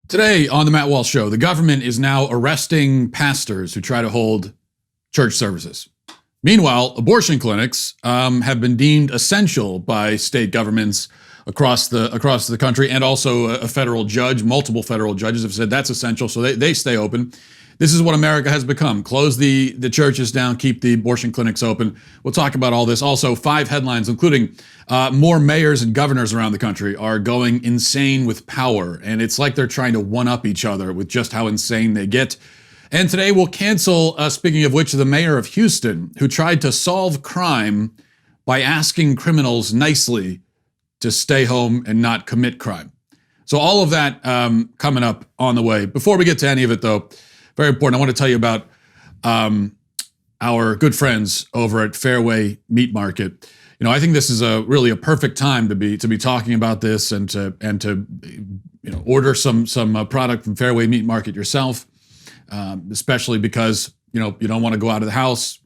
Today on the Matt Walsh Show, the government is now arresting pastors who try to hold church services. Meanwhile, abortion clinics have been deemed essential by state governments across the country, and also a federal judge. Multiple federal judges have said that's essential, so they stay open. This is what America has become. Close the churches down, keep the abortion clinics open. We'll talk about all this. Also, 5 headlines, including more mayors and governors around the country are going insane with power. And it's like they're trying to one-up each other with just how insane they get. And today we'll cancel, speaking of which, the mayor of Houston, who tried to solve crime by asking criminals nicely to stay home and not commit crime. So all of that coming up on the way. Before we get to any of it, though, very important, I want to tell you about our good friends over at Fairway Meat Market. You know, I think this is really a perfect time to be talking about this and to order some product from Fairway Meat Market yourself, especially because you don't want to go out of the house.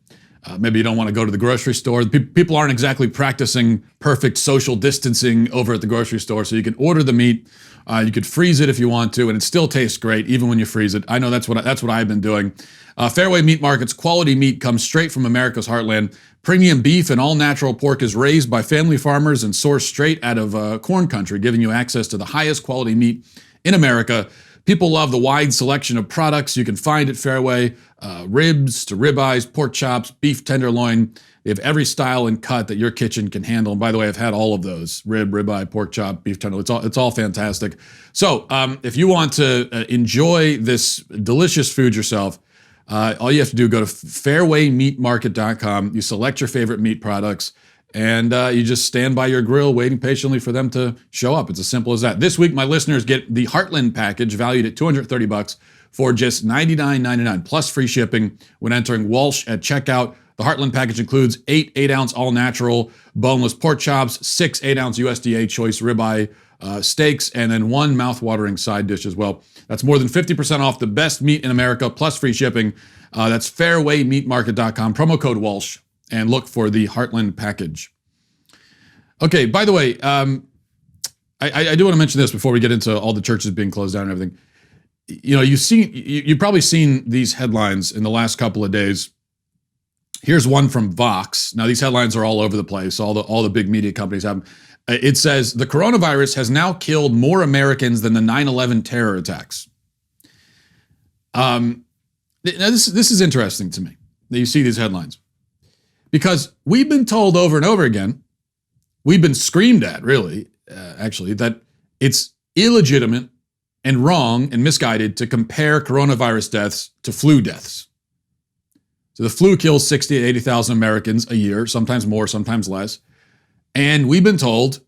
Maybe you don't want to go to the grocery store. People aren't exactly practicing perfect social distancing over at the grocery store, so you can order the meat. You could freeze it if you want to, and it still tastes great even when you freeze it. I know that's what I've been doing. Fairway Meat Market's quality meat comes straight from America's heartland. Premium beef and all-natural pork is raised by family farmers and sourced straight out of corn country, giving you access to the highest quality meat in America. People love the wide selection of products you can find at Fairway, ribs to ribeyes, pork chops, beef tenderloin. They have every style and cut that your kitchen can handle. And by the way, I've had all of those: ribeye, pork chop, beef tenderloin. It's all fantastic. So if you want to enjoy this delicious food yourself, all you have to do, go to fairwaymeatmarket.com. You select your favorite meat products, and you just stand by your grill waiting patiently for them to show up. It's as simple as that. This week, my listeners get the Heartland package valued at $230 for just $99.99 plus free shipping when entering Walsh at checkout. The Heartland package includes 8 8-ounce all-natural boneless pork chops, 6 8-ounce USDA choice ribeye steaks, and then 1 mouth-watering side dish as well. That's more than 50% off the best meat in America plus free shipping. That's fairwaymeatmarket.com, promo code Walsh, and look for the Heartland package. Okay, by the way, I do want to mention this before we get into all the churches being closed down and everything. You know, you've probably seen these headlines in the last couple of days. Here's one from Vox. Now, these headlines are all over the place. All the big media companies have them. It says, the coronavirus has now killed more Americans than the 9/11 terror attacks. Now, this is interesting to me that you see these headlines, because we've been told over and over again, we've been screamed at, really, actually, that it's illegitimate and wrong and misguided to compare coronavirus deaths to flu deaths. So the flu kills 60,000 to 80,000 Americans a year, sometimes more, sometimes less. And we've been told,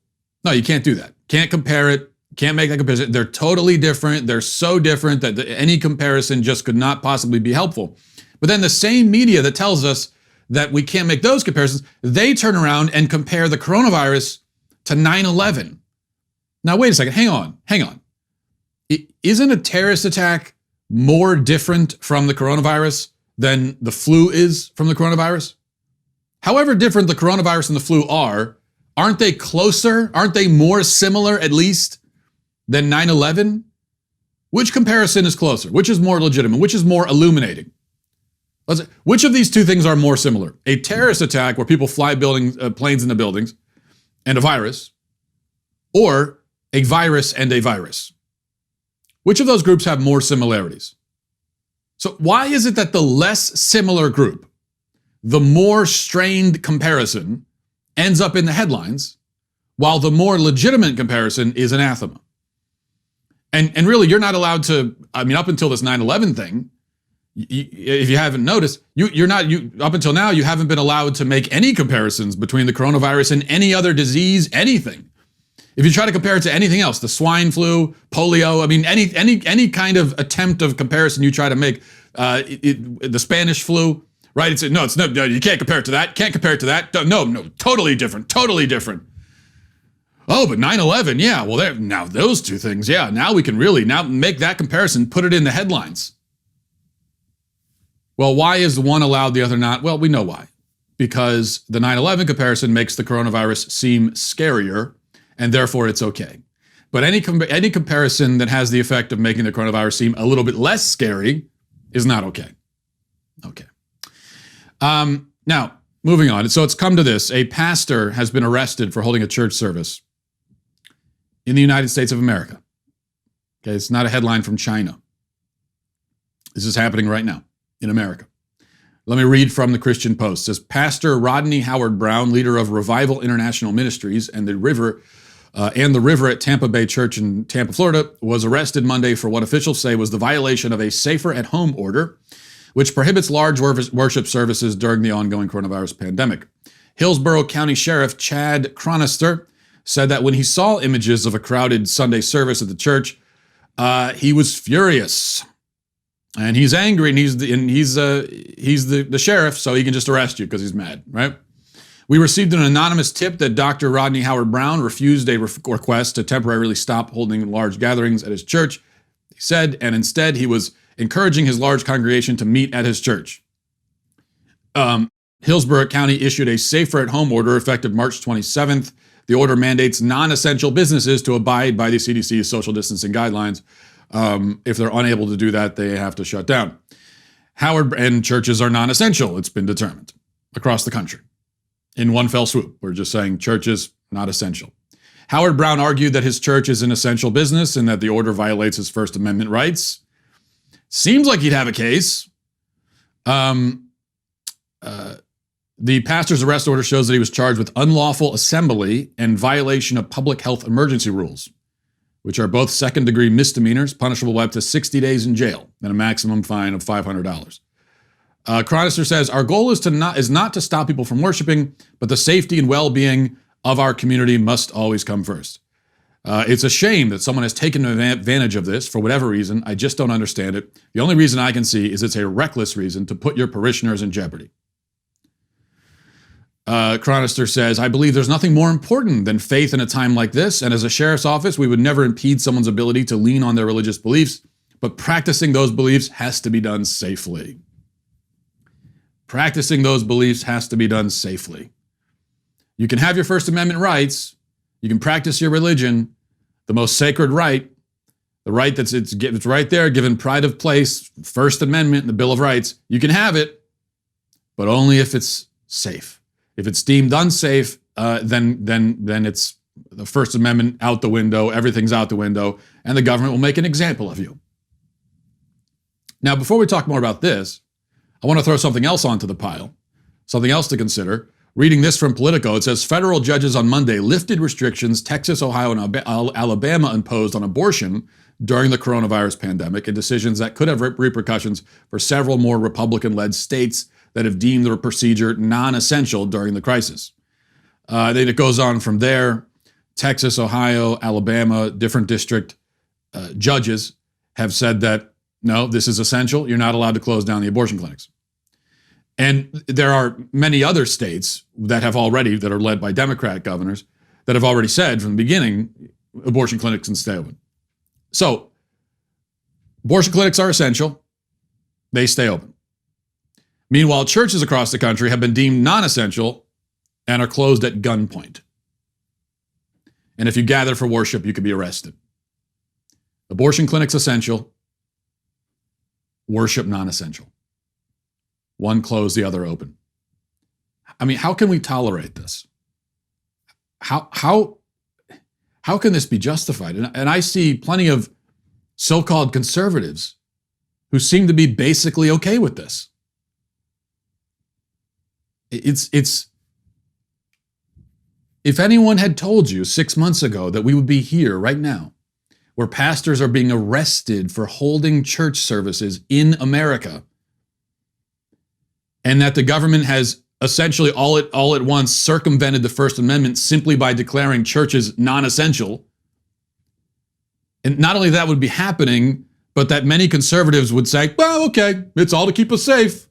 no, you can't do that. Can't compare it. Can't make that comparison. They're totally different. They're so different that any comparison just could not possibly be helpful. But then the same media that tells us that we can't make those comparisons, they turn around and compare the coronavirus to 9/11. Now, wait a second. Hang on. Isn't a terrorist attack more different from the coronavirus than the flu is from the coronavirus? However different the coronavirus and the flu are, aren't they closer? Aren't they more similar, at least, than 9/11? Which comparison is closer? Which is more legitimate? Which is more illuminating? Which of these two things are more similar? A terrorist attack where people fly planes into buildings and a virus, or a virus and a virus? Which of those groups have more similarities? So why is it that the less similar group, the more strained comparison, ends up in the headlines, while the more legitimate comparison is anathema? And really, you're not allowed to, up until this 9/11 thing, if you haven't noticed, up until now, you haven't been allowed to make any comparisons between the coronavirus and any other disease, anything. If you try to compare it to anything else, the swine flu, polio, any kind of attempt of comparison you try to make, the Spanish flu, right? No, you can't compare it to that. Can't compare it to that. No, totally different. Oh, but 9/11, yeah. Well, now those two things, yeah. Now we can really make that comparison, put it in the headlines. Well, why is one allowed, the other not? Well, we know why. Because the 9/11 comparison makes the coronavirus seem scarier, and therefore it's okay. But any comparison that has the effect of making the coronavirus seem a little bit less scary is not okay. Okay. Now, moving on. So it's come to this. A pastor has been arrested for holding a church service in the United States of America. Okay, it's not a headline from China. This is happening right now in America. Let me read from the Christian Post. It says, Pastor Rodney Howard Brown, leader of Revival International Ministries and the River at Tampa Bay Church in Tampa, Florida, was arrested Monday for what officials say was the violation of a safer at home order, which prohibits large worship services during the ongoing coronavirus pandemic. Hillsborough County Sheriff Chad Chronister said that when he saw images of a crowded Sunday service at the church, he was furious. And he's angry, and he's the sheriff, so he can just arrest you because he's mad, right? We received an anonymous tip that Dr. Rodney Howard Brown refused a request to temporarily stop holding large gatherings at his church, he said, and instead he was encouraging his large congregation to meet at his church. Hillsborough County issued a safer at home order effective March 27th. The order mandates non-essential businesses to abide by the CDC's social distancing guidelines. If they're unable to do that, they have to shut down. Howard and churches are non-essential, it's been determined, across the country. In one fell swoop, we're just saying churches, not essential. Howard Brown argued that his church is an essential business and that the order violates his First Amendment rights. Seems like he'd have a case. The pastor's arrest order shows that he was charged with unlawful assembly and violation of public health emergency rules, which are both second-degree misdemeanors, punishable by up to 60 days in jail and a maximum fine of $500. Chronister says, our goal is not to stop people from worshiping, but the safety and well-being of our community must always come first. It's a shame that someone has taken advantage of this for whatever reason. I just don't understand it. The only reason I can see is it's a reckless reason to put your parishioners in jeopardy. Chronister says, I believe there's nothing more important than faith in a time like this, and as a sheriff's office, we would never impede someone's ability to lean on their religious beliefs, but practicing those beliefs has to be done safely. Practicing those beliefs has to be done safely. You can have your First Amendment rights, you can practice your religion, the most sacred right, the right it's right there, given pride of place, First Amendment, and the Bill of Rights. You can have it, but only if it's safe. If it's deemed unsafe, then it's the First Amendment out the window, everything's out the window, and the government will make an example of you. Now, before we talk more about this, I want to throw something else onto the pile, something else to consider. Reading this from Politico, it says federal judges on Monday lifted restrictions Texas, Ohio, and Alabama imposed on abortion during the coronavirus pandemic, and decisions that could have repercussions for several more Republican-led states that have deemed the procedure non-essential during the crisis. Then it goes on from there. Texas, Ohio, Alabama, different district judges have said that, no, this is essential. You're not allowed to close down the abortion clinics. And there are many other states that are led by Democratic governors, that have already said from the beginning, abortion clinics can stay open. So, abortion clinics are essential. They stay open. Meanwhile, churches across the country have been deemed non-essential and are closed at gunpoint. And if you gather for worship, you could be arrested. Abortion clinics essential, worship non-essential. One closed, the other open. I mean, how can we tolerate this? How can this be justified? And I see plenty of so-called conservatives who seem to be basically okay with this. It's if anyone had told you 6 months ago that we would be here right now, where pastors are being arrested for holding church services in America, and that the government has essentially all at once circumvented the First Amendment simply by declaring churches non-essential, and not only that would be happening, but that many conservatives would say, well, okay, it's all to keep us safe.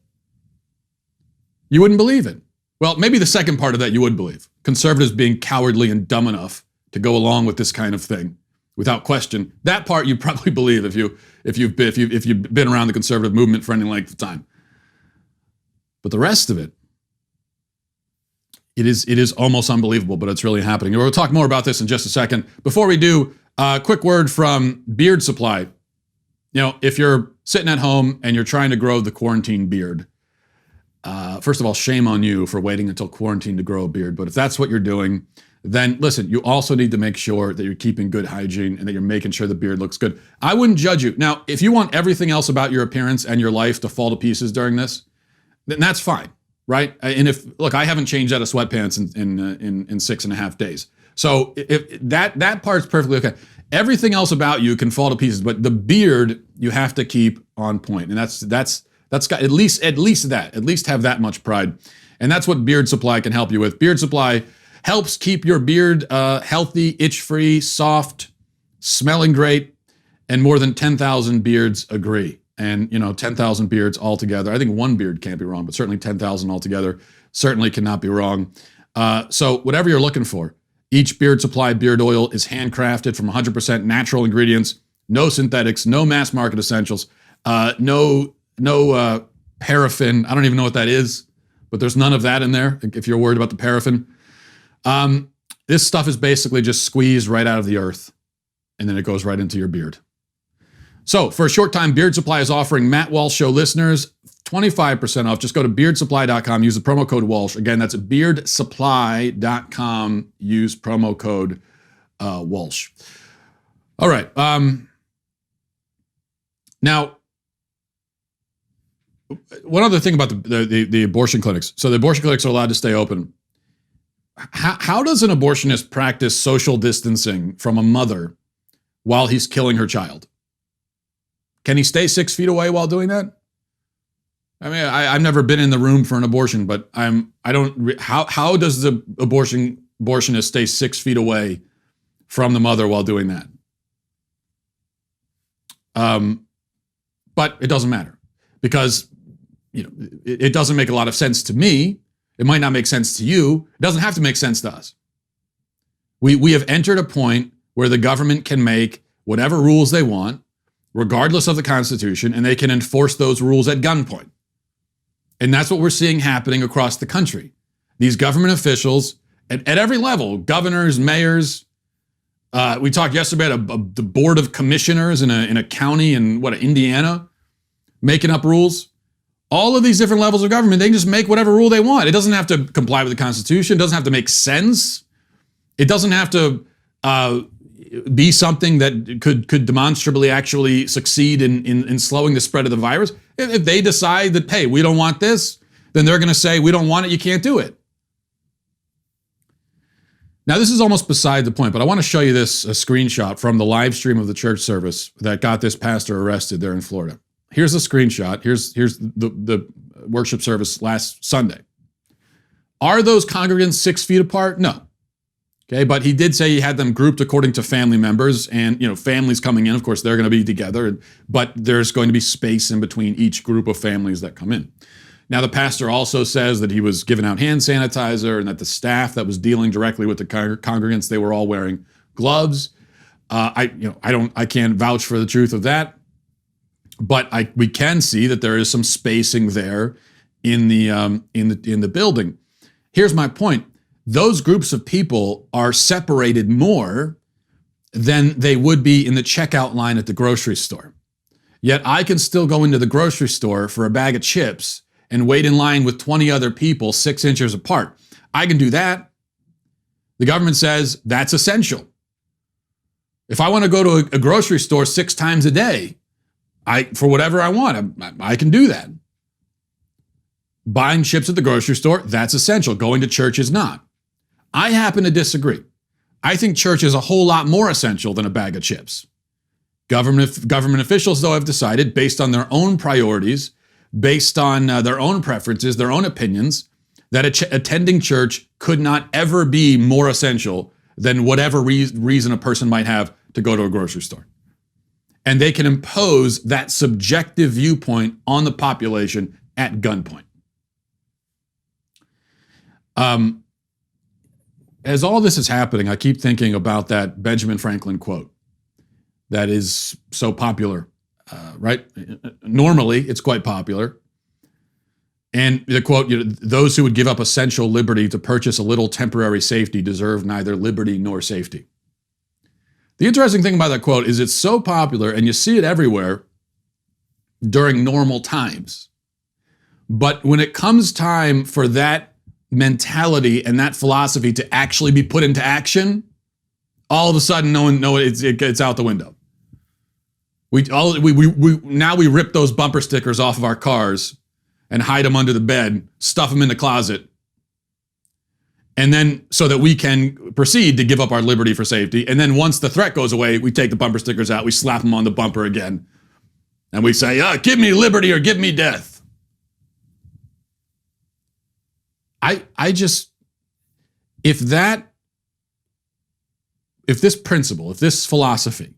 You wouldn't believe it. Well, maybe the second part of that you would believe. Conservatives being cowardly and dumb enough to go along with this kind of thing without question. That part you probably believe if you've been around the conservative movement for any length of time. But the rest of it, it is almost unbelievable, but it's really happening. We'll talk more about this in just a second. Before we do, Quick word from Beard Supply. You know, if you're sitting at home and you're trying to grow the quarantine beard, first of all, shame on you for waiting until quarantine to grow a beard. But if that's what you're doing, then listen, you also need to make sure that you're keeping good hygiene and that you're making sure the beard looks good. I wouldn't judge you. Now, if you want everything else about your appearance and your life to fall to pieces during this, then that's fine, right? And look, I haven't changed out of sweatpants in 6.5 days. So if that part's perfectly okay. Everything else about you can fall to pieces, but the beard you have to keep on point. And that's got at least have that much pride. And that's what Beard Supply can help you with. Beard Supply helps keep your beard healthy, itch-free, soft, smelling great, and more than 10,000 beards agree. And 10,000 beards altogether. I think one beard can't be wrong, but certainly 10,000 altogether certainly cannot be wrong. So whatever you're looking for, each Beard Supply beard oil is handcrafted from 100% natural ingredients, no synthetics, no mass market essentials, no paraffin. I don't even know what that is, but there's none of that in there if you're worried about the paraffin. This stuff is basically just squeezed right out of the earth, and then it goes right into your beard. So for a short time, Beard Supply is offering Matt Walsh Show listeners 25% off. Just go to beardsupply.com, use the promo code Walsh. Again, that's beardsupply.com, use promo code Walsh. All right. Now, one other thing about the abortion clinics. So the abortion clinics are allowed to stay open. How does an abortionist practice social distancing from a mother while he's killing her child? Can he stay 6 feet away while doing that? I mean, I've never been in the room for an abortion, but how does the abortionist stay 6 feet away from the mother while doing that? But it doesn't matter because it doesn't make a lot of sense to me. It might not make sense to you. It doesn't have to make sense to us. We have entered a point where the government can make whatever rules they want, regardless of the Constitution, and they can enforce those rules at gunpoint. And that's what we're seeing happening across the country. These government officials at every level, governors, mayors, we talked yesterday about the board of commissioners in a county in Indiana, making up rules. All of these different levels of government, they can just make whatever rule they want. It doesn't have to comply with the Constitution. It doesn't have to make sense. It doesn't have to be something that could demonstrably actually succeed in slowing the spread of the virus. If they decide that, hey, we don't want this, then they're going to say, we don't want it, you can't do it. Now, this is almost beside the point, but I want to show you this screenshot from the live stream of the church service that got this pastor arrested there in Florida. Here's a screenshot. Here's the worship service last Sunday. Are those congregants 6 feet apart? No. Okay, but he did say he had them grouped according to family members, and families coming in, of course, they're going to be together, but there's going to be space in between each group of families that come in. Now, the pastor also says that he was giving out hand sanitizer and that the staff that was dealing directly with the congregants, they were all wearing gloves. I can't vouch for the truth of that, but we can see that there is some spacing there in the building. Here's my point. Those groups of people are separated more than they would be in the checkout line at the grocery store. Yet I can still go into the grocery store for a bag of chips and wait in line with 20 other people 6 inches apart. I can do that. The government says that's essential. If I want to go to a grocery store 6 times a day, for whatever I want, I can do that. Buying chips at the grocery store, that's essential. Going to church is not. I happen to disagree. I think church is a whole lot more essential than a bag of chips. Government officials, though, have decided, based on their own priorities, based on their own preferences, their own opinions, that attending church could not ever be more essential than whatever reason a person might have to go to a grocery store. And they can impose that subjective viewpoint on the population at gunpoint. As all this is happening, I keep thinking about that Benjamin Franklin quote that is so popular, right? Normally, it's quite popular. And the quote, those who would give up essential liberty to purchase a little temporary safety deserve neither liberty nor safety. The interesting thing about that quote is it's so popular and you see it everywhere during normal times. But when it comes time for that mentality and that philosophy to actually be put into action, all of a sudden, it's out the window. Now we rip those bumper stickers off of our cars and hide them under the bed, stuff them in the closet, and then so that we can proceed to give up our liberty for safety. And then once the threat goes away, we take the bumper stickers out, we slap them on the bumper again, and we say, give me liberty or give me death. If this principle, if this philosophy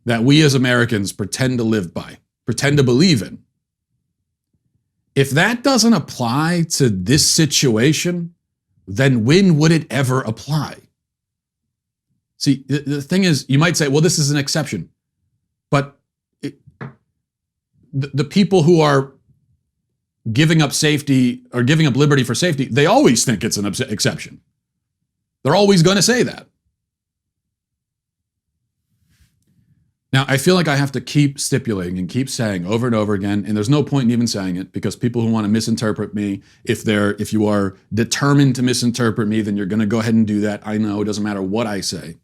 that we as Americans pretend to live by, pretend to believe in, if that doesn't apply to this situation, then when would it ever apply? See, the thing is, you might say, well, this is an exception. But the people who are giving up safety or giving up liberty for safety, they always think it's an exception. They're always going to say that. Now, I feel like I have to keep stipulating and keep saying over and over again, and there's no point in even saying it, because people who want to misinterpret me, if you are determined to misinterpret me, then you're going to go ahead and do that. I know, it doesn't matter what I say.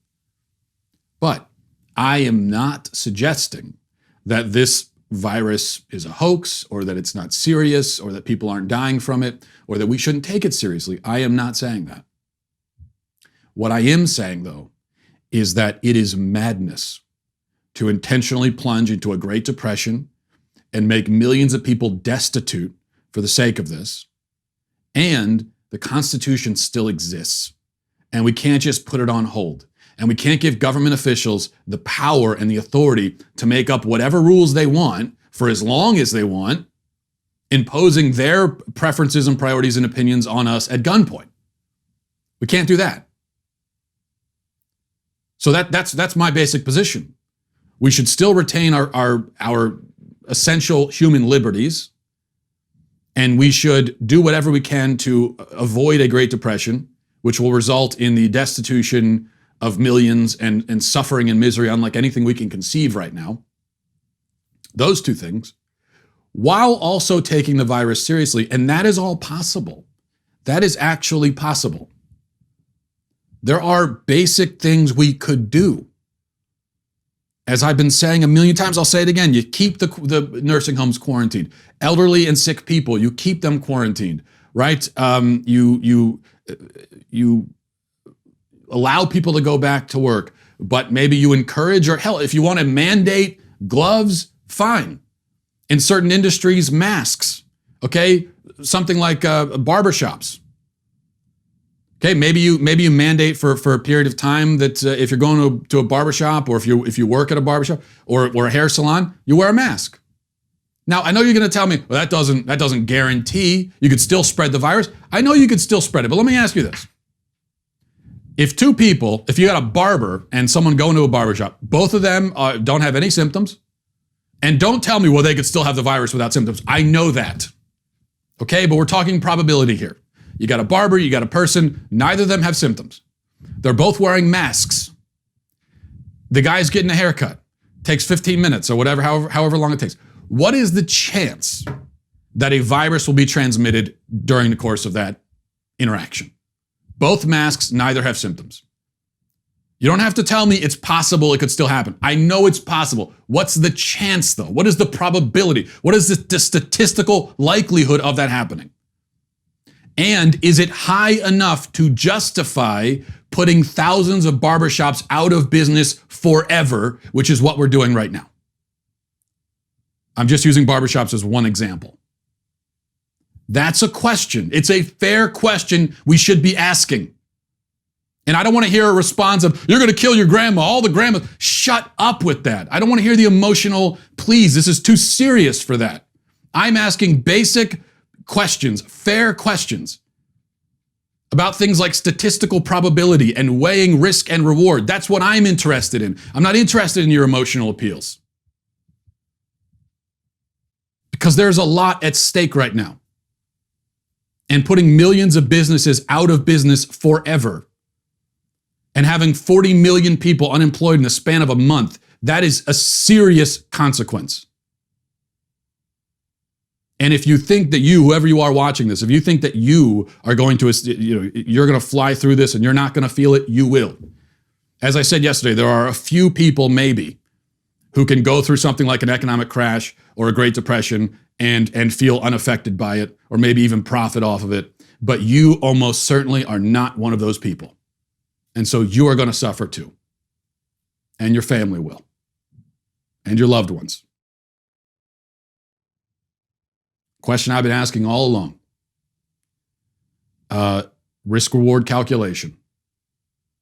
But I am not suggesting that this virus is a hoax, or that it's not serious, or that people aren't dying from it, or that we shouldn't take it seriously. I am not saying that. What I am saying, though, is that it is madness to intentionally plunge into a Great Depression and make millions of people destitute for the sake of this. And the Constitution still exists. And we can't just put it on hold. And we can't give government officials the power and the authority to make up whatever rules they want for as long as they want, imposing their preferences and priorities and opinions on us at gunpoint. We can't do that. So that's my basic position. We should still retain our essential human liberties, and we should do whatever we can to avoid a Great Depression, which will result in the destitution of millions and suffering and misery unlike anything we can conceive right now. Those two things, while also taking the virus seriously, and that is all possible. That is actually possible. There are basic things we could do. As I've been saying a million times, I'll say it again. You keep the nursing homes quarantined. Elderly and sick people, you keep them quarantined, right? You allow people to go back to work, but maybe you encourage, or hell, if you want to mandate gloves, fine. In certain industries, masks, okay? Something like barbershops. Okay, maybe you mandate for a period of time that if you're going to a barbershop, or if you work at a barbershop or a hair salon, you wear a mask. Now, I know you're going to tell me, well, that doesn't guarantee you could still spread the virus. I know you could still spread it, but let me ask you this. If two people, if you got a barber and someone going to a barbershop, both of them don't have any symptoms, and don't tell me, well, they could still have the virus without symptoms. I know that. Okay, but we're talking probability here. You got a barber, you got a person, neither of them have symptoms. They're both wearing masks. The guy's getting a haircut. Takes 15 minutes or whatever, however long it takes. What is the chance that a virus will be transmitted during the course of that interaction? Both masks, neither have symptoms. You don't have to tell me it's possible it could still happen. I know it's possible. What's the chance, though? What is the probability? What is the statistical likelihood of that happening? And is it high enough to justify putting thousands of barbershops out of business forever, which is what we're doing right now? I'm just using barbershops as one example. That's a question. It's a fair question we should be asking. And I don't want to hear a response of, you're going to kill your grandma, all the grandmas. Shut up with that. I don't want to hear the emotional, please, this is too serious for that. I'm asking basic questions, fair questions about things like statistical probability and weighing risk and reward. That's what I'm interested in. I'm not interested in your emotional appeals. Because there's a lot at stake right now. And putting millions of businesses out of business forever and having 40 million people unemployed in the span of a month, that is a serious consequence. And if you think that whoever you are watching this, if you think that you are going to, you're going to fly through this and you're not going to feel it, you will. As I said yesterday, there are a few people maybe who can go through something like an economic crash or a Great Depression and feel unaffected by it, or maybe even profit off of it. But you almost certainly are not one of those people. And so you are going to suffer too. And your family will. And your loved ones. Question I've been asking all along. Risk-reward calculation.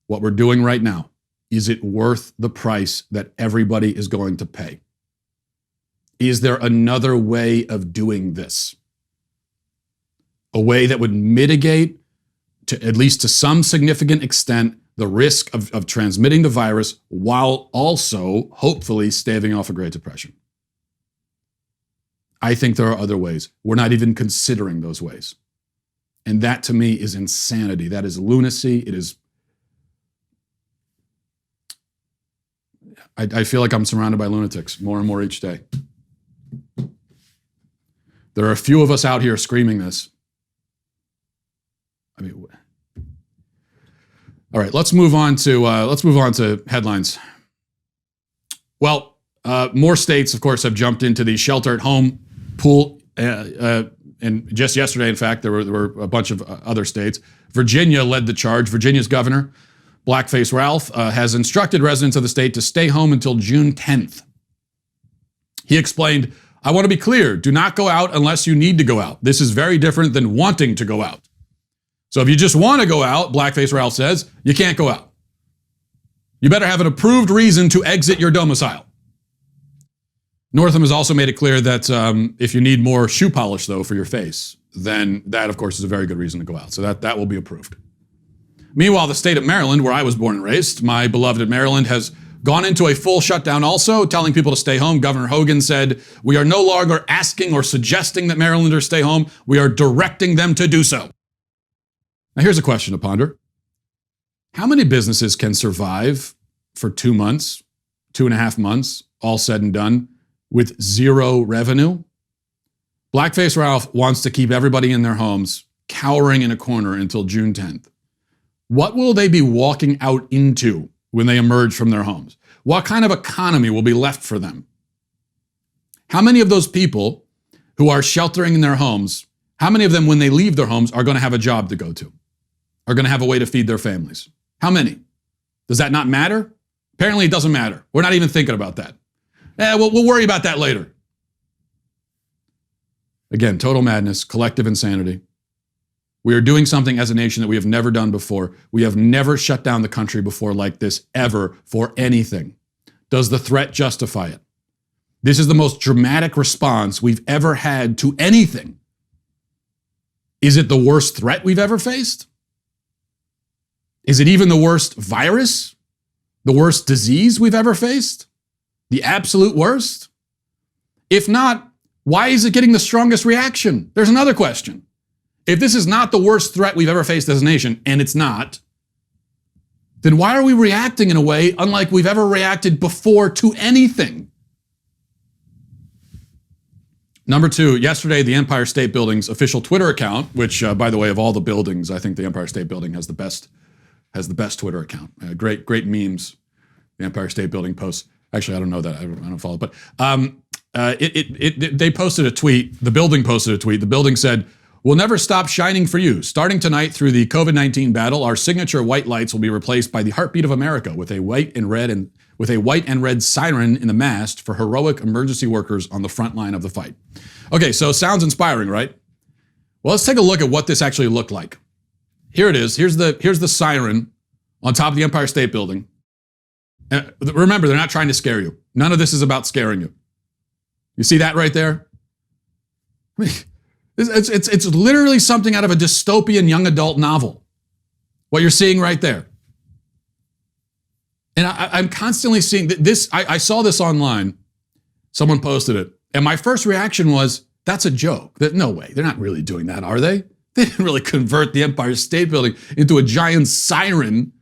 What we're doing right now. Is it worth the price that everybody is going to pay? Is there another way of doing this? A way that would mitigate, at least to some significant extent, the risk of transmitting the virus while also, hopefully, staving off a Great Depression. I think there are other ways. We're not even considering those ways. And that, to me, is insanity. That is lunacy. It is... I feel like I'm surrounded by lunatics more and more each day. There are a few of us out here screaming this. I mean, all right, let's move on to headlines. Well, more states, of course, have jumped into the shelter-at-home pool. And just yesterday, in fact, there were a bunch of other states. Virginia led the charge. Virginia's governor, Blackface Ralph, has instructed residents of the state to stay home until June 10th. He explained, "I want to be clear, do not go out unless you need to go out. This is very different than wanting to go out. So if you just want to go out," Blackface Ralph says, "you can't go out. You better have an approved reason to exit your domicile." Northam has also made it clear that if you need more shoe polish, though, for your face, then that, of course, is a very good reason to go out. So that will be approved. Meanwhile, the state of Maryland, where I was born and raised, my beloved Maryland, has gone into a full shutdown also, telling people to stay home. Governor Hogan said, "We are no longer asking or suggesting that Marylanders stay home. We are directing them to do so." Now, here's a question to ponder. How many businesses can survive for 2 months, 2.5 months, all said and done, with zero revenue? Blackface Ralph wants to keep everybody in their homes, cowering in a corner until June 10th. What will they be walking out into when they emerge from their homes? What kind of economy will be left for them? How many of those people who are sheltering in their homes, how many of them, when they leave their homes, are going to have a job to go to? Are going to have a way to feed their families? How many? Does that not matter? Apparently it doesn't matter. We're not even thinking about that. We'll worry about that later. Again, total madness, collective insanity. We are doing something as a nation that we have never done before. We have never shut down the country before like this, ever, for anything. Does the threat justify it? This is the most dramatic response we've ever had to anything. Is it the worst threat we've ever faced? Is it even the worst virus? The worst disease we've ever faced? The absolute worst? If not, why is it getting the strongest reaction? There's another question. If this is not the worst threat we've ever faced as a nation, and it's not, then why are we reacting in a way unlike we've ever reacted before to anything? Number two, yesterday, the Empire State Building's official Twitter account, which, by the way, of all the buildings, I think the Empire State Building has the best Twitter account. Great memes. The Empire State Building posts. Actually, I don't know that. I don't follow it. But they posted a tweet. The building posted a tweet. The building said, "We'll never stop shining for you. Starting tonight through the COVID-19 battle, our signature white lights will be replaced by the heartbeat of America with a white and red siren in the mast for heroic emergency workers on the front line of the fight." Okay, so sounds inspiring, right? Well, let's take a look at what this actually looked like. Here it is. Here's the siren on top of the Empire State Building. Remember, they're not trying to scare you. None of this is about scaring you. You see that right there? I mean, it's literally something out of a dystopian young adult novel. What you're seeing right there. And I'm constantly seeing this. I saw this online. Someone posted it. And my first reaction was, that's a joke. No way. They're not really doing that, are they? They didn't really convert the Empire State Building into a giant siren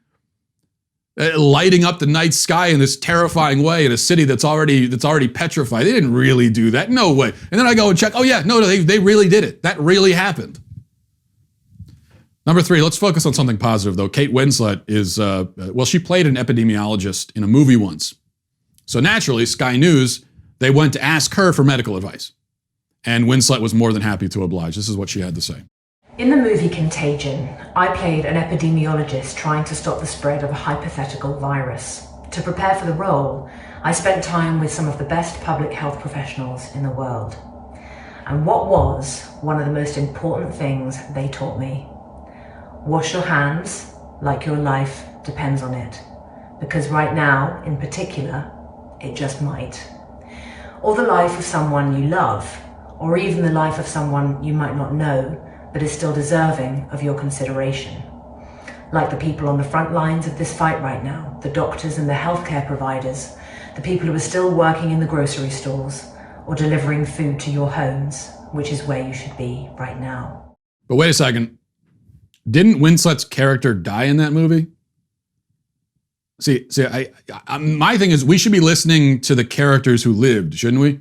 lighting up the night sky in this terrifying way in a city that's already petrified. They didn't really do that. No way. And then I go and check. Oh yeah, no, they really did it. That really happened. Number 3, let's focus on something positive though. Kate Winslet is, she played an epidemiologist in a movie once. So naturally, Sky News, they went to ask her for medical advice. And Winslet was more than happy to oblige. This is what she had to say. In the movie Contagion, I played an epidemiologist trying to stop the spread of a hypothetical virus. To prepare for the role, I spent time with some of the best public health professionals in the world. And what was one of the most important things they taught me? Wash your hands like your life depends on it. Because right now, in particular, it just might. Or the life of someone you love, or even the life of someone you might not know, but is still deserving of your consideration. Like the people on the front lines of this fight right now, the doctors and the healthcare providers, the people who are still working in the grocery stores, or delivering food to your homes, which is where you should be right now. But wait a second. Didn't Winslet's character die in that movie? See, my thing is we should be listening to the characters who lived, shouldn't we?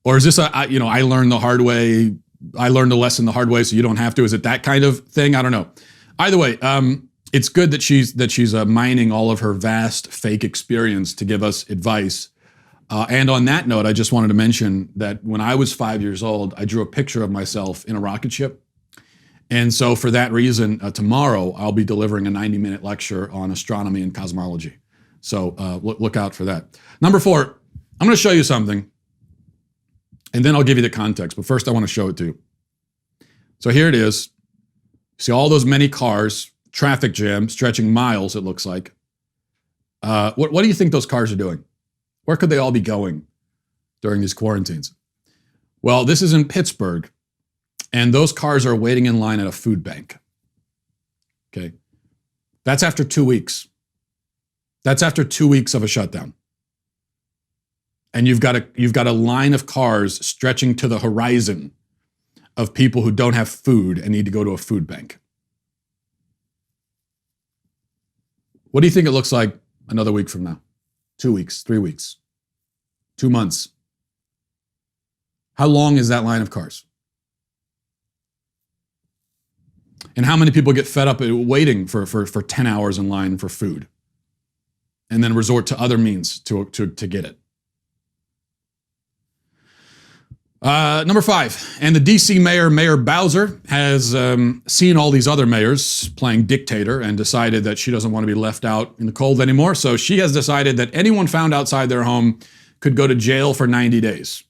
Or is this I learned the hard way, I learned the lesson the hard way, so you don't have to? Is it that kind of thing? I don't know. Either way, it's good that she's mining all of her vast fake experience to give us advice. And on that note, I just wanted to mention that when I was 5 years old, I drew a picture of myself in a rocket ship. And so for that reason, tomorrow I'll be delivering a 90-minute lecture on astronomy and cosmology. So look out for that. Number 4, I'm going to show you something, and then I'll give you the context. But first, I want to show it to you. So here it is. See all those many cars, traffic jam, stretching miles, it looks like. What do you think those cars are doing? Where could they all be going during these quarantines? Well, this is in Pittsburgh. And those cars are waiting in line at a food bank. Okay. That's after 2 weeks. That's after 2 weeks of a shutdown. And you've got a line of cars stretching to the horizon of people who don't have food and need to go to a food bank. What do you think it looks like another week from now? 2 weeks, 3 weeks, 2 months. How long is that line of cars? And how many people get fed up waiting for 10 hours in line for food and then resort to other means to get it? Number 5, and the DC Mayor Bowser has seen all these other mayors playing dictator and decided that she doesn't want to be left out in the cold anymore. So she has decided that anyone found outside their home could go to jail for 90 days.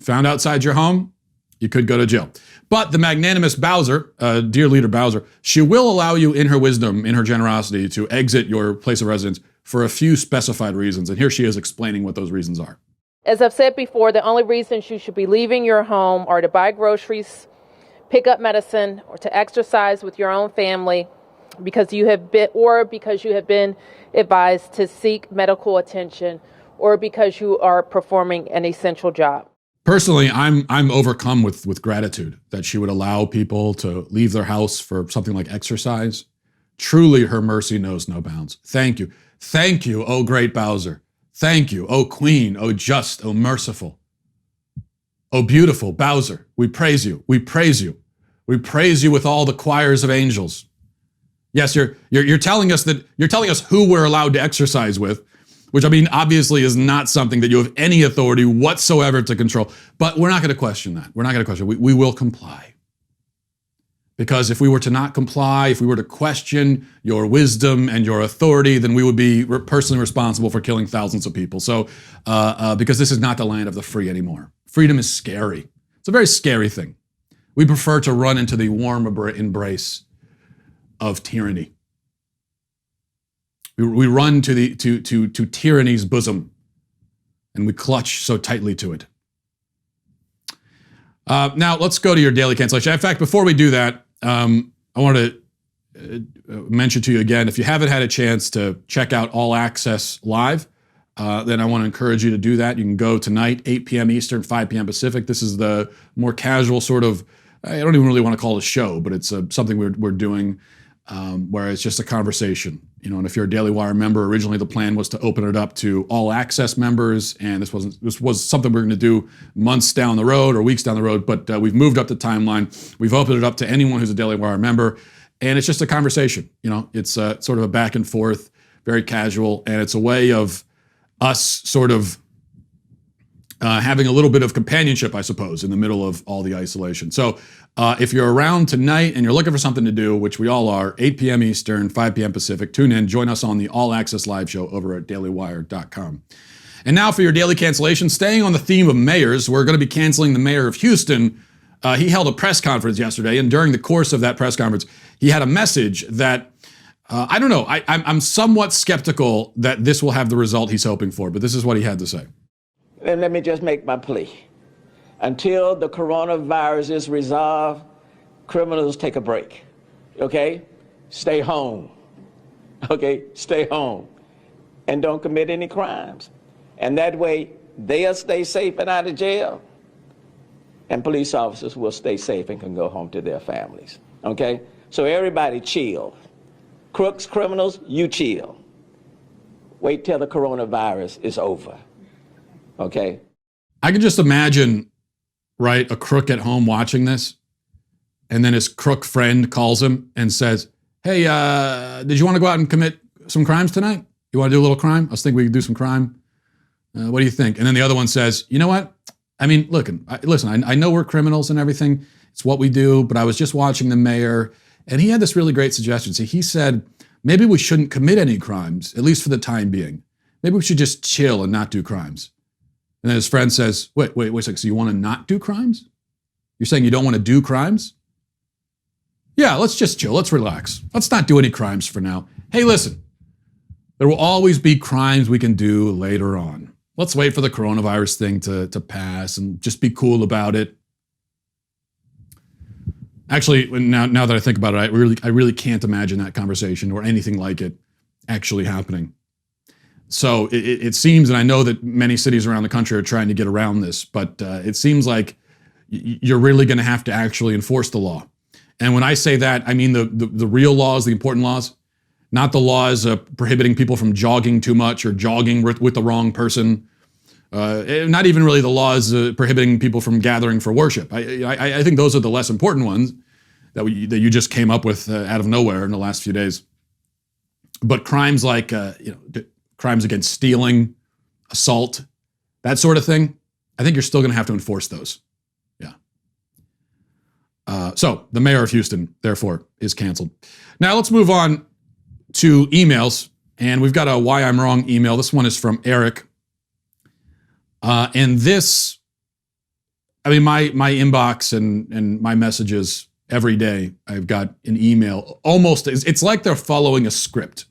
Found outside your home, you could go to jail. But the magnanimous Bowser, dear leader Bowser, she will allow you in her wisdom, in her generosity, to exit your place of residence for a few specified reasons. And here she is explaining what those reasons are. As I've said before, the only reasons you should be leaving your home are to buy groceries, pick up medicine, or to exercise with your own family because you have been advised to seek medical attention, or because you are performing an essential job. Personally, I'm overcome with gratitude that she would allow people to leave their house for something like exercise. Truly, her mercy knows no bounds. Thank you. Thank you, oh great Bowser. Thank you, oh queen, oh just, oh merciful. Oh beautiful Bowser, we praise you. We praise you. We praise you with all the choirs of angels. Yes, you're telling us who we're allowed to exercise with, which I mean, obviously is not something that you have any authority whatsoever to control. But we're not going to question that. We're not going to question it. We will comply. Because if we were to not comply, if we were to question your wisdom and your authority, then we would be personally responsible for killing thousands of people. So, because this is not the land of the free anymore. Freedom is scary. It's a very scary thing. We prefer to run into the warm embrace of tyranny. We run to tyranny's bosom, and we clutch so tightly to it. Now, let's go to your daily cancellation. In fact, before we do that, I want to mention to you again, if you haven't had a chance to check out All Access Live, then I want to encourage you to do that. You can go tonight, 8 p.m. Eastern, 5 p.m. Pacific. This is the more casual sort of, I don't even really want to call it a show, but it's something we're doing where it's just a conversation And if you're a Daily Wire member, originally the plan was to open it up to all access members, and this was something we were going to do months down the road or weeks down the road, but we've moved up the timeline. We've opened it up to anyone who's a Daily Wire member, and it's just a conversation. It's sort of a back and forth, very casual, and it's a way of us sort of having a little bit of companionship, I suppose, in the middle of all the isolation. So if you're around tonight and you're looking for something to do, which we all are, 8 p.m. Eastern, 5 p.m. Pacific, tune in, join us on the All Access Live show over at dailywire.com. And now for your daily cancellation, staying on the theme of mayors, we're going to be canceling the mayor of Houston. He held a press conference yesterday, and during the course of that press conference, he had a message that, I don't know, I'm somewhat skeptical that this will have the result he's hoping for, but this is what he had to say. And let me just make my plea. Until the coronavirus is resolved, criminals take a break, okay? Stay home, okay? Stay home. And don't commit any crimes. And that way, they'll stay safe and out of jail. And police officers will stay safe and can go home to their families, okay? So everybody chill. Crooks, criminals, you chill. Wait till the coronavirus is over, okay? I can just imagine, right, a crook at home watching this, and then his crook friend calls him and says, hey, did you want to go out and commit some crimes tonight? You want to do a little crime? I was thinking we could do some crime. What do you think? And then the other one says, you know what? I mean, listen, I know we're criminals and everything. It's what we do, but I was just watching the mayor, and he had this really great suggestion. See, he said, maybe we shouldn't commit any crimes, at least for the time being. Maybe we should just chill and not do crimes. And then his friend says, wait a second, so you want to not do crimes? You're saying you don't want to do crimes? Yeah, let's just chill, let's relax. Let's not do any crimes for now. Hey, listen, there will always be crimes we can do later on. Let's wait for the coronavirus thing to pass and just be cool about it. Actually, now that I think about it, I really can't imagine that conversation or anything like it actually happening. So it seems, and I know that many cities around the country are trying to get around this, but it seems like you're really going to have to actually enforce the law. And when I say that, I mean the real laws, the important laws, not the laws prohibiting people from jogging too much or jogging with the wrong person. Not even really the laws prohibiting people from gathering for worship. I think those are the less important ones that you just came up with out of nowhere in the last few days. But crimes like crimes against stealing, assault, that sort of thing, I think you're still going to have to enforce those. Yeah. So the mayor of Houston, therefore, is canceled. Now let's move on to emails, and we've got a Why I'm Wrong email. This one is from Eric. And this, I mean, my inbox and my messages every day, I've got an email. Almost, it's like they're following a script.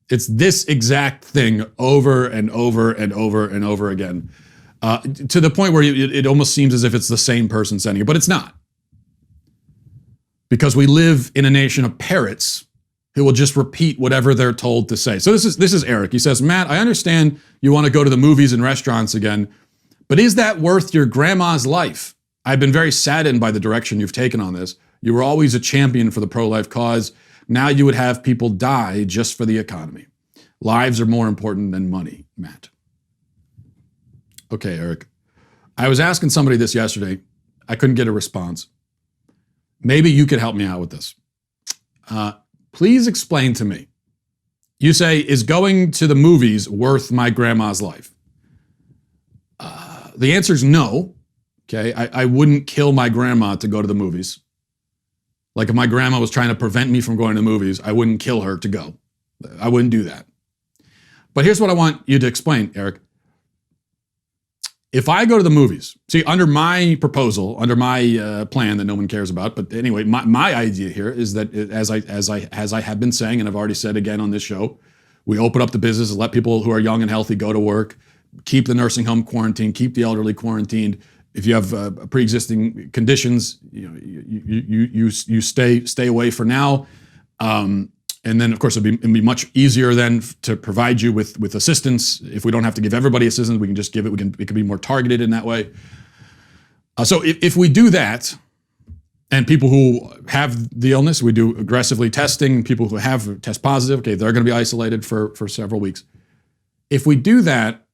It's this exact thing over and over and over and over again, to the point where it almost seems as if it's the same person sending it, but it's not. Because we live in a nation of parrots who will just repeat whatever they're told to say. So this is Eric. He says, Matt, I understand you want to go to the movies and restaurants again, but is that worth your grandma's life? I've been very saddened by the direction you've taken on this. You were always a champion for the pro-life cause. Now you would have people die just for the economy. Lives are more important than money, Matt. Okay, Eric. I was asking somebody this yesterday. I couldn't get a response. Maybe you could help me out with this. Please explain to me. You say, is going to the movies worth my grandma's life? The answer is no. Okay, I wouldn't kill my grandma to go to the movies. Like if my grandma was trying to prevent me from going to the movies, I wouldn't kill her to go. I wouldn't do that. But here's what I want you to explain, Eric. If I go to the movies, see, under my proposal, under my plan that no one cares about, but anyway, my idea here is that as I have been saying, and I've already said again on this show, we open up the business and let people who are young and healthy go to work, keep the nursing home quarantined, keep the elderly quarantined. If you have pre-existing conditions, you stay away for now. And then, of course, it'd be much easier then to provide you with assistance. If we don't have to give everybody assistance, we can just give it. It can be more targeted in that way. So if we do that, And people who have the illness, we do aggressively testing. People who have test positive, okay, they're going to be isolated for several weeks. If we do that,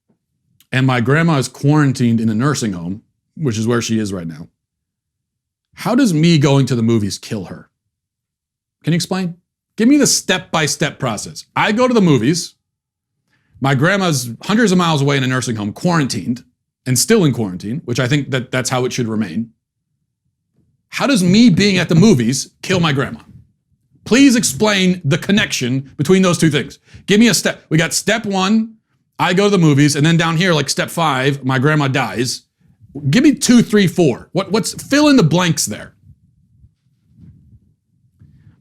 and my grandma is quarantined in a nursing home, which is where she is right now, how does me going to the movies kill her? Can you explain? Give me the step-by-step process. I go to the movies. My grandma's hundreds of miles away in a nursing home, quarantined, and still in quarantine, which I think that's how it should remain. How does me being at the movies kill my grandma? Please explain the connection between those two things. Give me a step. We got step 1, I go to the movies, and then down here, like step 5, my grandma dies. Give me 2, 3, 4. What's fill in the blanks there?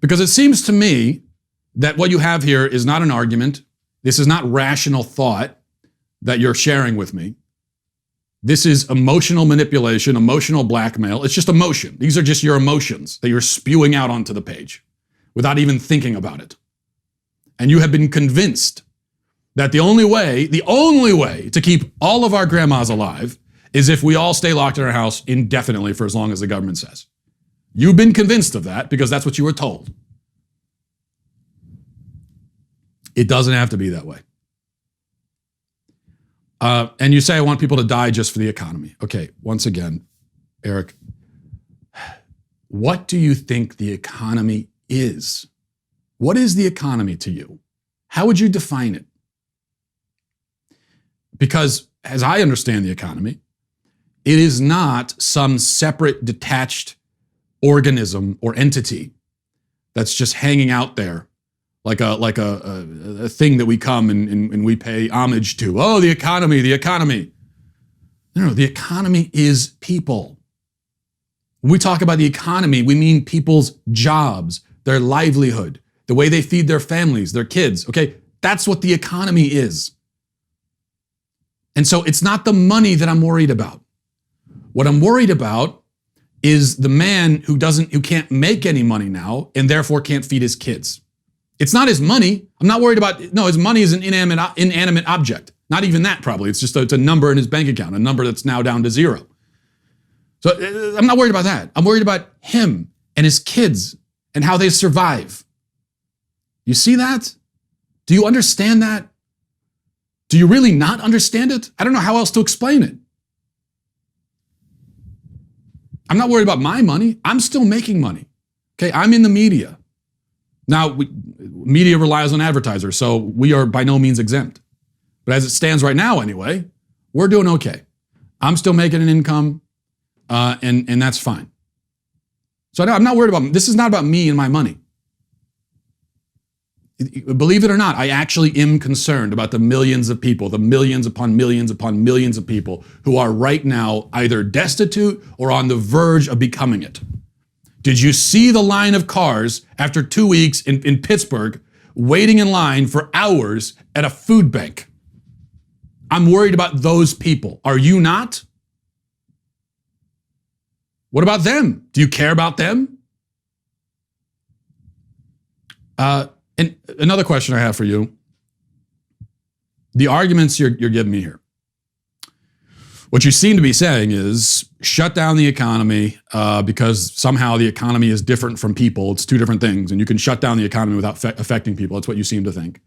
Because it seems to me that what you have here is not an argument. This is not rational thought that you're sharing with me. This is emotional manipulation, emotional blackmail. It's just emotion. These are just your emotions that you're spewing out onto the page without even thinking about it. And you have been convinced that the only way to keep all of our grandmas alive is if we all stay locked in our house indefinitely for as long as the government says. You've been convinced of that because that's what you were told. It doesn't have to be that way. And you say, I want people to die just for the economy. Okay, once again, Eric, what do you think the economy is? What is the economy to you? How would you define it? Because as I understand the economy, it is not some separate, detached organism or entity that's just hanging out there like a thing that we come and we pay homage to. Oh, the economy, the economy. No, the economy is people. When we talk about the economy, we mean people's jobs, their livelihood, the way they feed their families, their kids, okay? That's what the economy is. And so it's not the money that I'm worried about. What I'm worried about is the man who can't make any money now and therefore can't feed his kids. It's not his money. I'm not worried about, no, his money is an inanimate object. Not even that probably. It's just it's a number in his bank account, a number that's now down to 0. So I'm not worried about that. I'm worried about him and his kids and how they survive. You see that? Do you understand that? Do you really not understand it? I don't know how else to explain it. I'm not worried about my money. I'm still making money. Okay, I'm in the media. Now, media relies on advertisers, so we are by no means exempt. But as it stands right now anyway, we're doing okay. I'm still making an income, and that's fine. So I'm not worried about, this is not about me and my money. Believe it or not, I actually am concerned about the millions of people, the millions upon millions upon millions of people who are right now either destitute or on the verge of becoming it. Did you see the line of cars after 2 weeks in Pittsburgh waiting in line for hours at a food bank? I'm worried about those people. Are you not? What about them? Do you care about them? And another question I have for you, the arguments you're giving me here. What you seem to be saying is shut down the economy because somehow the economy is different from people. It's two different things, and you can shut down the economy without affecting people. That's what you seem to think.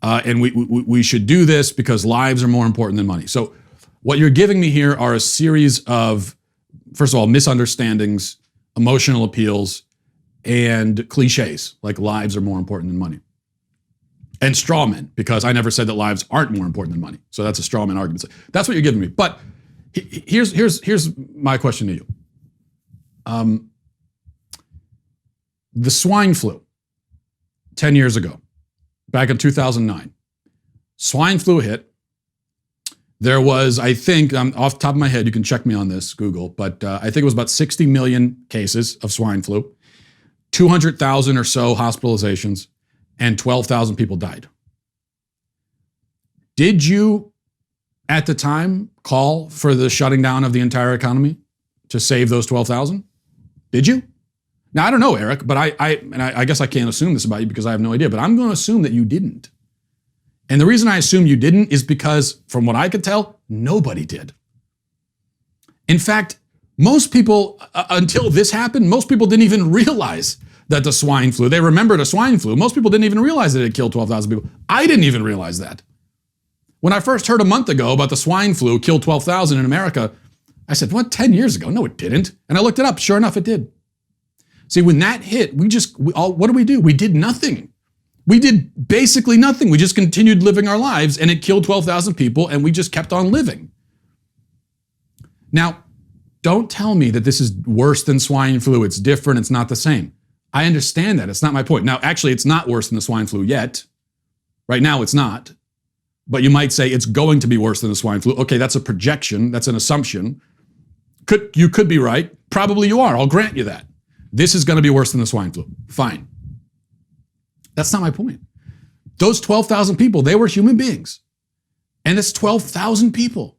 And we should do this because lives are more important than money. So what you're giving me here are a series of, first of all, misunderstandings, emotional appeals, and cliches, like lives are more important than money. And straw men, because I never said that lives aren't more important than money. So that's a straw man argument. So that's what you're giving me. But here's my question to you. The swine flu, 10 years ago, back in 2009, swine flu hit. There was, I think, off the top of my head, you can check me on this, Google, but I think it was about 60 million cases of swine flu, 200,000 or so hospitalizations, and 12,000 people died. Did you, at the time, call for the shutting down of the entire economy to save those 12,000? Did you? Now, I don't know, Eric, but I guess I can't assume this about you because I have no idea, but I'm going to assume that you didn't. And the reason I assume you didn't is because, from what I could tell, nobody did. In fact, Most people, until this happened, most people didn't even realize that the swine flu, they remembered a swine flu. Most people didn't even realize that it killed 12,000 people. I didn't even realize that. When I first heard a month ago about the swine flu killed 12,000 in America, I said, what, 10 years ago? No, it didn't. And I looked it up. Sure enough, it did. See, when that hit, what do? We did nothing. We did basically nothing. We just continued living our lives, and it killed 12,000 people, and we just kept on living. Now, don't tell me that this is worse than swine flu. It's different. It's not the same. I understand that. It's not my point. Now, actually, it's not worse than the swine flu yet. Right now, it's not. But you might say it's going to be worse than the swine flu. Okay, that's a projection. That's an assumption. You could be right. Probably you are. I'll grant you that. This is going to be worse than the swine flu. Fine. That's not my point. Those 12,000 people, they were human beings. And it's 12,000 people.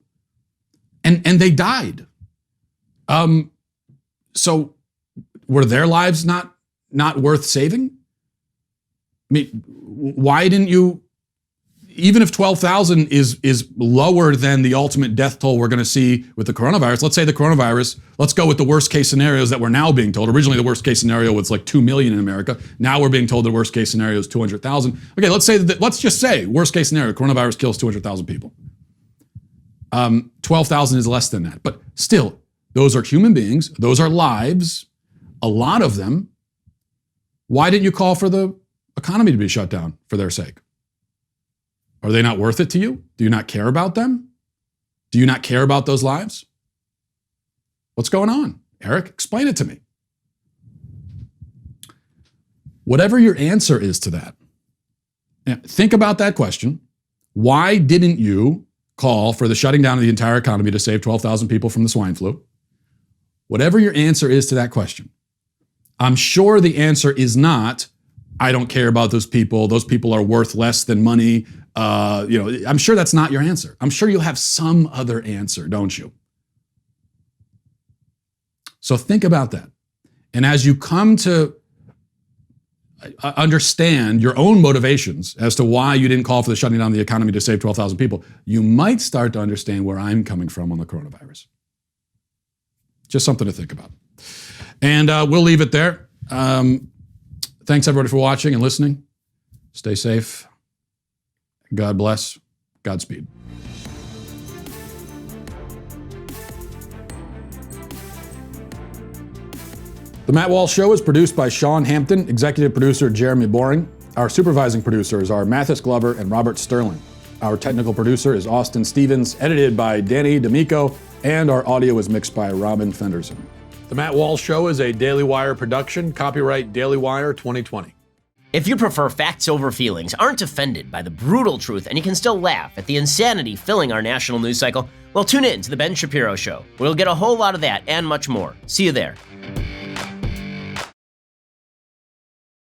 And they died. So were their lives not worth saving? I mean, why didn't you, even if 12,000 is lower than the ultimate death toll we're going to see with the coronavirus, let's say the coronavirus, let's go with the worst case scenarios that we're now being told. Originally, the worst case scenario was like 2 million in America. Now we're being told the worst case scenario is 200,000. Okay, let's just say worst case scenario, coronavirus kills 200,000 people. 12,000 is less than that. But still, those are human beings. Those are lives, a lot of them. Why didn't you call for the economy to be shut down for their sake? Are they not worth it to you? Do you not care about them? Do you not care about those lives? What's going on? Eric, explain it to me. Whatever your answer is to that, think about that question. Why didn't you call for the shutting down of the entire economy to save 12,000 people from the swine flu? Whatever your answer is to that question, I'm sure the answer is not, I don't care about those people. Those people are worth less than money. I'm sure that's not your answer. I'm sure you'll have some other answer, don't you? So think about that. And as you come to understand your own motivations as to why you didn't call for the shutting down of the economy to save 12,000 people, you might start to understand where I'm coming from on the coronavirus. Just something to think about. And we'll leave it there. Thanks everybody for watching and listening. Stay safe. God bless. Godspeed. The Matt Walsh Show is produced by Sean Hampton, executive producer Jeremy Boring. Our supervising producers are Mathis Glover and Robert Sterling. Our technical producer is Austin Stevens, edited by Danny D'Amico, and our audio is mixed by Robin Fenderson. The Matt Walsh Show is a Daily Wire production, copyright Daily Wire 2020. If you prefer facts over feelings, aren't offended by the brutal truth, and you can still laugh at the insanity filling our national news cycle, well, tune in to The Ben Shapiro Show. We'll get a whole lot of that and much more. See you there.